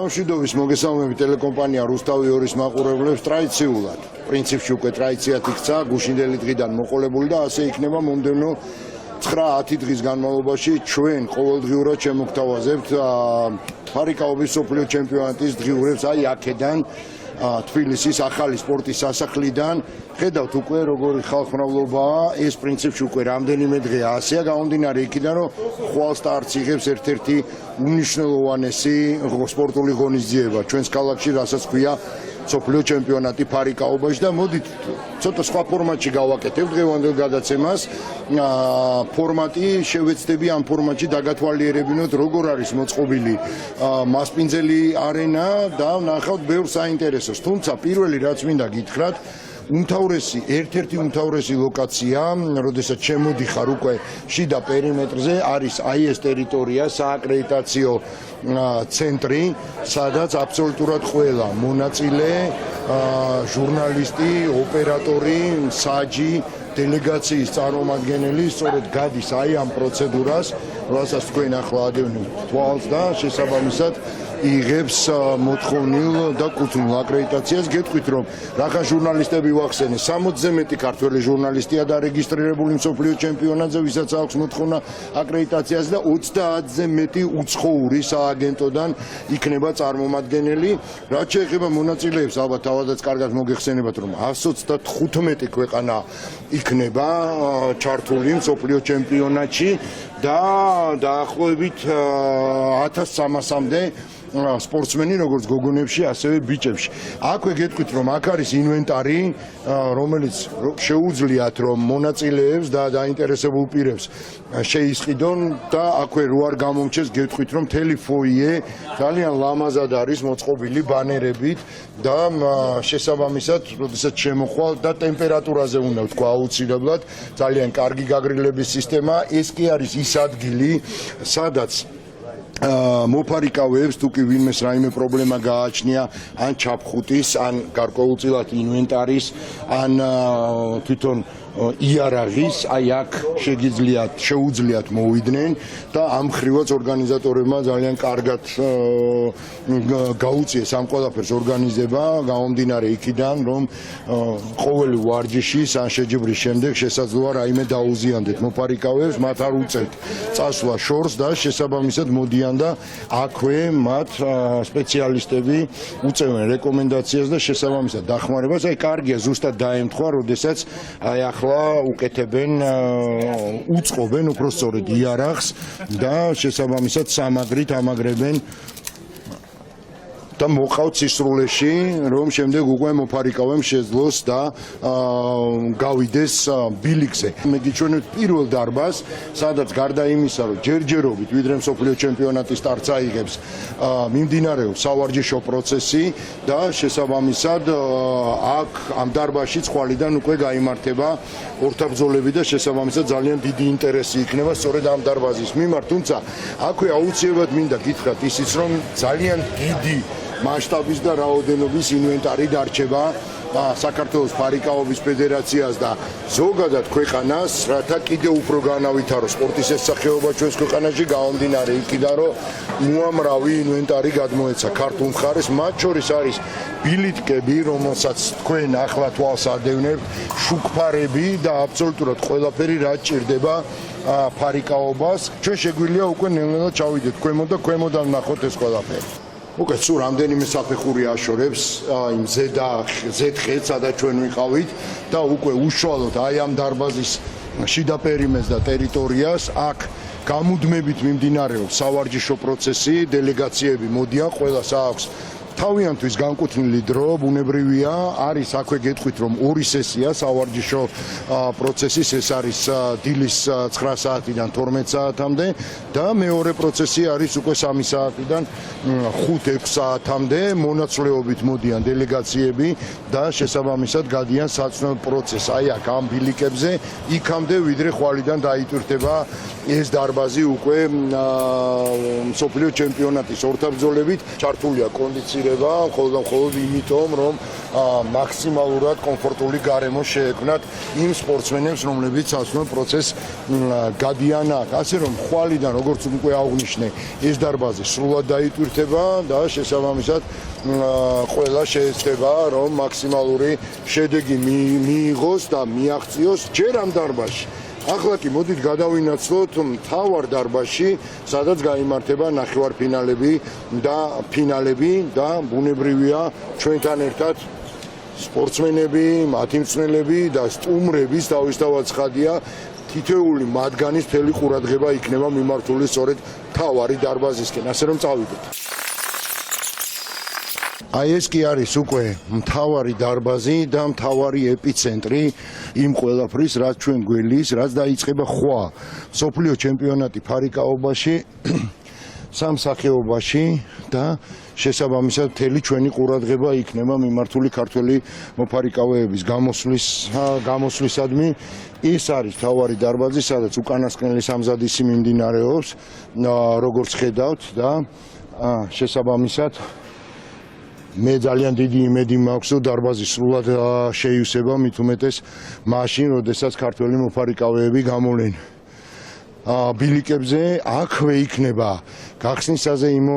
სამშვიდობის მოგესალმებით ტელეკომპანია რუსთავი 2-ის მაყურებლებს ტრადიციულად. პრინციპში უკვე ტრადიციად იქცა გუშინდელი დღიდან მოყოლებული და ასე იქნება მომდევნო 9-10 დღის განმავლობაში ჩვენ ყოველდღიურად შემოგთავაზებთ ფარიკაობის მსოფლიო ჩემპიონატის დღიურებს აი აქედან თბილისის ახალი სპორტის სასახლიდან. ხედავთ უკვე როგორი ხალხმრავლობაა, ეს პრინციპში უკვე რამდენიმე დღეა ასეა გამომდინარე იქიდან რომ ხვალ სტარტს იღებს ერთ-ერთი უმნიშვნელოვანესი სპორტული ღონისძიება ჩვენს ქალაქში, რასაც ქვია მსოფლიო ჩემპიონატი ფარიკაობაში და მოდით ცოტა სხვა ფორმატში გავაკეთებ დღევანდელ გადაცემას. ფორმატი შევეცდები ამ ფორმატში დაგათვალიერებინოთ როგორ არის მოწყობილი მასპინძელი არენა და ნახავთ ბევრ საინტერესოს. თუმცა პირველი რაც მინდა გითხრათ, ერთ-ერთი უმთავრესი ლოკაცია, როდესაც შემოდიხარ უკვე შიდა პერიმეტრზე, არის აი ეს ტერიტორია, სააკრედიტაციო ცენტრი, სადაც აბსოლუტურად ყველა მონაწილე, ჟურნალისტი, ოპერატორი, მსაჯი, დელეგაციის წარმომადგენელი სწორედ გადის აი ამ პროცედურას, რასაც თქვენ ახლა ადევნებთ თვალს და შესაბამისად იღებს მოთხოვნილ და კუთვნილ აკრედიტაციას. გეტყვით რომ რახან ჟურნალისტები ვახსენე, 60-ზე მეტი ქართველი ჟურნალისტია დარეგისტრირებული მსოფლიო ჩემპიონატზე, ვისაც აქვს მოთხოვნა აკრედიტაციას და 30-ზე მეტი უცხოური სააგენტოდან იქნება წარმომადგენელი. რაც შეეხება მონაწილეებს, ალბათ თავადაც კარგად მოგეხსენებათ რომ 125 ქვეყანა იქნება ჩართული მსოფლიო ჩემპიონატში და დაახლოებით 1300-მდე სპორტსმენი, როგორც გოგონებში, ასევე ბიჭებში. აქვე გეტყვით რომ აქ არის ინვენტარი, რომელიც შეუძლიათ რომ მონაწილეებს და დაინტერესებულ პირებს შეისყიდონ და აქვე რო არ გამომჩეს გეტყვით რომ მთელი ფოიე ძალიან ლამაზად არის მოწყობილი ბანერებით და შესაბამისად, როდესაც შემოხვალ და ტემპერატურაზე უნდა ვთქვა აუცილებლად, ძალიან კარგი გაგრილების სისტემა. ეს კი არის ის ადგილი, სადაც მოფარიკავებს თუ კი ვინმეს რაიმე პრობლემა გააჩნია, ან ჩაფხუტის, ან გარკვეულწილად ინვენტარის, ან თვითონ იარაღის, აი აქ შეუძლიათ მოვიდნენ და ამ ხრივაც ორგანიზატორებმა ძალიან კარგად გაუწიეს ამ ყველაფერს ორგანიზება, გამომდინარე იქიდან რომ ყოველი ვარჯიშის ან შეჯიბრის შემდეგ შესაძლოა რაიმე დაუზიანდეთ მოფარიკავებს, მათ არ უწევთ წასვლა შორს და შესაბამისად მოდიან და აქვე მათ სპეციალისტები უწევენ რეკომენდაციას და შესაბამისად დახმარებას. აი კარგია ზუსტად დაემთხვა, როდესაც აი ახლა უკეთებენ, უწყობენ უფრო სწორედ იარაღს და შესაბამისად სამაგრით ამაგრებენ და მოყავთ სისრულეში, რომ შემდეგ უკვე მოფარიკავემ შეძლოს და გავიდეს ბილიკზე. მე გიჩვენებთ პირველ დარბაზს, სადაც გარდა იმისა, რომ ჯერჯერობით ვიდრე მსოფლიო ჩემპიონატის სტარტს აიღებს, მიმდინარეობს სავარჯიშო პროცესი და შესაბამისად აქ ამ დარბაზში ცხვალიდან უკვე გაიმართება ორთაბრძოლები და შესაბამისად ძალიან დიდი ინტერესი იქნება სწორედ ამ დარბაზის მიმართ. თუმცა აქვე აუცილებლად მინდა გითხრათ ისიც, რომ ძალიან დიდი მასშტაბის და რაოდენობის ინვენტარი დარჩება საქართველოს ფარიკაობის ფედერაციას და ზოგადად ქვეყანას, რათა კიდევ უფრო განავითაროს სპორტის ეს სახეობა ჩვენს ქვეყანაში, გამომდინარე იქიდან რომ უამრავი ინვენტარი გადმოეცა ქართულ მხარეს, მათ შორის არის ბილიკები, რომელსაც თქვენ ახლა თვალს ადევნებთ, შუქფარები და აბსოლუტურად ყველაფერი რაც ჭირდება ფარიკაობას. ჩვენ შეგვიძლია უკვე ნელ-ნელა ჩავიდეთ ქვემოთ და ქვემოდან ნახოთ ეს ყველაფერი. უკვე სულ რამდენიმე საფეხური აშორებს იმ ზედხეთს, სადაც ჩვენ ვიყავით და უკვე უშუალოდ აი ამ დარბაზის შიდა პერიმეტრს და ტერიტორიას აქ გამუდმებით მიმდინარეობს სავარჯიშო პროცესი, დელეგაციები მოდიან, ყველას აქვს თავიანთვის განკუთვნილი დრო, ბუნებრივია, არის აქვე გეტყვით რომ 2 სესია სავარჯიშო პროცესის, ეს არის დილის 9 საათიდან 12 საათამდე და მეორე პროცესი არის უკვე 3 საათიდან 5-6 საათამდე. მონაცვლეობით მოდიან დელეგაციები და შესაბამისად გადიან საცნელ პროცესს. აი აქ ამ ბილიკებზე იქამდე ვიდრე ხვალიდან დაიტვირთება ეს დარბაზი უკვე მსოფლიო ჩემპიონატის ორთაბრძოლებით. ჩართულია კონდიცია დაპირება მხოლოდ იმიტომ, რომ მაქსიმალურად კომფორტული გარემო შეექმნათ იმ სპორტსმენებს, რომლებიც ასწავლენ პროცესს გადიან აქ. ასე რომ ხვალიდან როგორც უკვე აღვნიშნე, ეს დარბაზი სრულად დაიტვირთება და შესაბამისად ყველა შეეცდება, რომ მაქსიმალური შედეგი მიიღოს და მიაღწიოს ჯერ ამ დარბაზში. ახლა კი მოდით გადავინაცვლოთ მთავარ დარბაზში, სადაც გაიმართება ნახევარფინალები და ფინალები და ბუნებრივია ჩვენთან ერთად სპორტსმენები, მათი მწვრთნელები და სტუმრების თავისთავად ცხადია, თითოეული მათგანის მთელი ყურადღება იქნება მიმართული სწორედ მთავარი დარბაზისკენ, ასე რომ წავიდეთ. აი ეს კი არის უკვე მთავარი დარბაზი და მთავარი ეპიცენტრი იმ ყველაფრის, რაც ჩვენ გველის, რაც დაიწყება ხვა. მსოფლიო ჩემპიონატი ფარიკაობაში, სამსახიობაში და შესაბამისად მთელი ჩვენი ყურადღება იქნება მიმართული ქართველი მოფარიკავეების გამოსვლისადმი. ის არის მთავარი დარბაზი, სადაც უკანასკნელი სამზადისი მიმდინარეობს, როგორც ხედავთ და შესაბამისად მე ძალიან დიდი იმედი მაქვს, რომ დარბაზი სრულად შეივსება, მით უმეტეს მაშინ, როდესაც ქართველი მოფარიკავეები გამოვლენ ბილიკებზე, აქვე იქნება გახსნისაზე იმ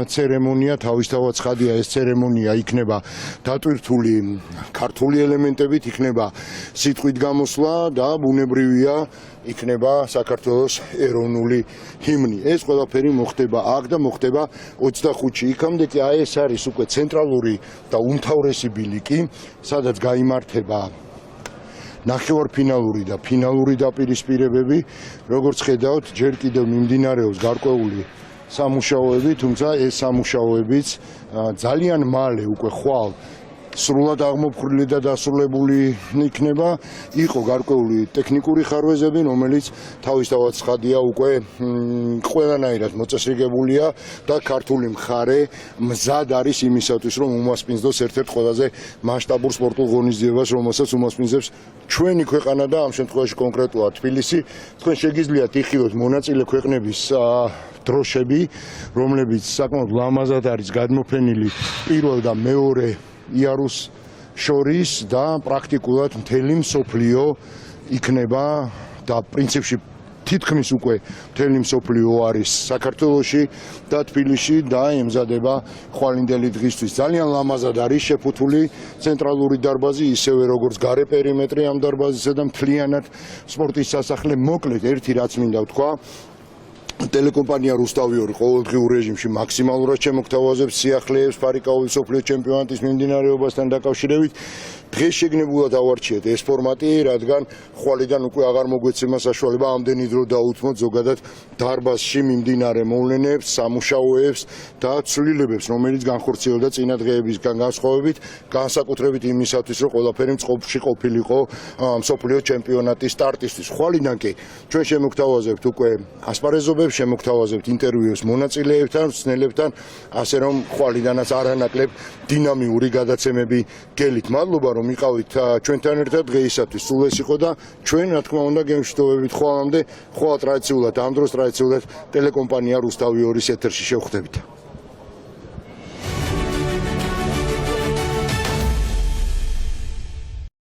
ცერემონია, თავისთავად ცხადია, ეს ცერემონია იქნება დატვირთული ქართული ელემენტებით, იქნება სიტყვით გამოსვლა და ბუნებრივია იქნება საქართველოს ეროვნული ჰიმნი. ეს ყველაფერი მოხდება აქ და მოხდება 25-ში. იქამდე კი აი ეს არის უკვე ცენტრალური და უმთავრესი ბილიკი, სადაც გაიმართება ნახევარფინალური და ფინალური დაპირისპირებები. როგორც ხედავთ, ჯერ კიდევ მიმდინარეობს გარკვეული სამუშაოები, თუმცა ეს სამუშაოებიც ძალიან მალე უკვე ხვალ სრულად აღმოფხრილი და დასრულებული იქნება. იყო გარკვეული ტექნიკური ხარვეზები, რომელიც თავისთავად ცხადია უკვე ყველანაირად მოწესრიგებულია და ქართული მხარე მზად არის იმისათვის, რომ უმასპინძლოს ერთ-ერთ ყველაზე მასშტაბურ სპორტულ ღონისძიებას, რომელსაც უმასპინძლებს ჩვენი ქვეყანა და ამ შემთხვევაში კონკრეტულად თბილისი. თქვენ შეგიძლიათ იხილოთ მონაწილე ქვეყნების დროშები, რომლებიც საკმაოდ ლამაზად არის გადმოფენილი პირველ და მეორე იარუს შორის და პრაქტიკულად მთელი მსოფლიო იქნება და პრინციპში თითქმის უკვე მთელი მსოფლიო არის საქართველოში და თბილისში და ემზადება ხვალინდელი დღისთვის. ძალიან ლამაზად არის შეფუთული ცენტრალური დარბაზი, ისევე როგორც გარე პერიმეტრი ამ დარბაზისა და მთლიანად სპორტის სასახლე. მოკლედ ერთი რაც მინდა ვთქვა, ტელეკომპანია რუსთავი 2 ყოველდღიურ რეჟიმში მაქსიმალურად შემოგთავაზებს სიახლეებს ფარიკაობის მსოფლიო ჩემპიონატის მიმდინარეობასთან დაკავშირებით. დღეს შეგნებულად ავარჩიეთ ეს ფორმატი, რადგან ხვალიდან უკვე აღარ მოგვეცემა საშუალება ამდენი დრო დაუთმოთ ზოგადად დარბაზში მიმდინარე მოვლენებს, სამუშაოებს და ცვლილებებს, რომელიც განხორციელდა წინა დღეებისგან განსხვავებით, განსაკუთრებით იმისათვის, რომ ყველაფერი მწყობრში ყოფილიყო მსოფლიო ჩემპიონატის სტარტისთვის. ხვალიდან კი ჩვენ შემოგთავაზებთ უკვე ასპარეზობებს, შემოგთავაზებთ ინტერვიუებს მონაწილეებთან, მწვრთნელებთან, ასე რომ ხვალიდანაც არანაკლებ დინამიური გადაცემები გელით. მადლობა რომ იყავით ჩვენთან ერთად დღეისათვის. სულ ეს იყო და ჩვენ რა თქმა უნდა გემშვიდობებით ხვალამდე, ხვალ ტრადიციულად ამ დროს ტრადიციულად ტელეკომპანია რუსთავი 2-ის ეთერში შევხვდებით.